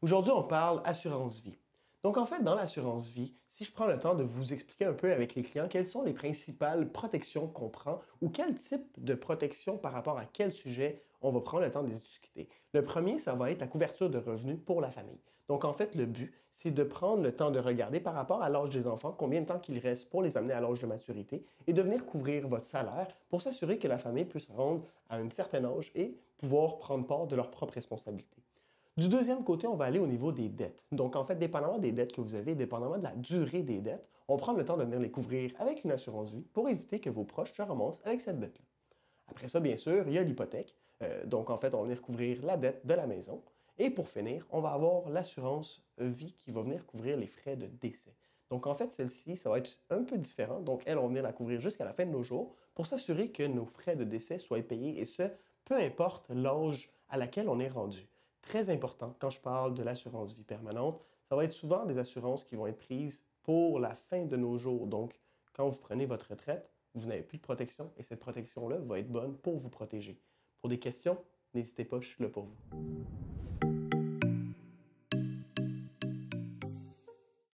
Aujourd'hui, on parle assurance vie. Donc, en fait, dans l'assurance vie, si je prends le temps de vous expliquer un peu avec les clients quelles sont les principales protections qu'on prend ou quel type de protection par rapport à quel sujet on va prendre le temps de discuter. Le premier, ça va être la couverture de revenus pour la famille. Donc, en fait, le but, c'est de prendre le temps de regarder par rapport à l'âge des enfants, combien de temps qu'il reste pour les amener à l'âge de maturité et de venir couvrir votre salaire pour s'assurer que la famille puisse se rendre à un certain âge et pouvoir prendre part de leurs propres responsabilités. Du deuxième côté, on va aller au niveau des dettes. Donc, en fait, dépendamment des dettes que vous avez, dépendamment de la durée des dettes, on prend le temps de venir les couvrir avec une assurance vie pour éviter que vos proches se ramassent avec cette dette-là. Après ça, bien sûr, il y a l'hypothèque. Donc, en fait, on va venir couvrir la dette de la maison. Et pour finir, on va avoir l'assurance vie qui va venir couvrir les frais de décès. Donc, en fait, celle-ci, ça va être un peu différent. Donc, elle, on va venir la couvrir jusqu'à la fin de nos jours pour s'assurer que nos frais de décès soient payés et ce, peu importe l'âge à laquelle on est rendu. Très important, quand je parle de l'assurance vie permanente, ça va être souvent des assurances qui vont être prises pour la fin de nos jours. Donc, quand vous prenez votre retraite, vous n'avez plus de protection et cette protection-là va être bonne pour vous protéger. Pour des questions, n'hésitez pas, je suis là pour vous.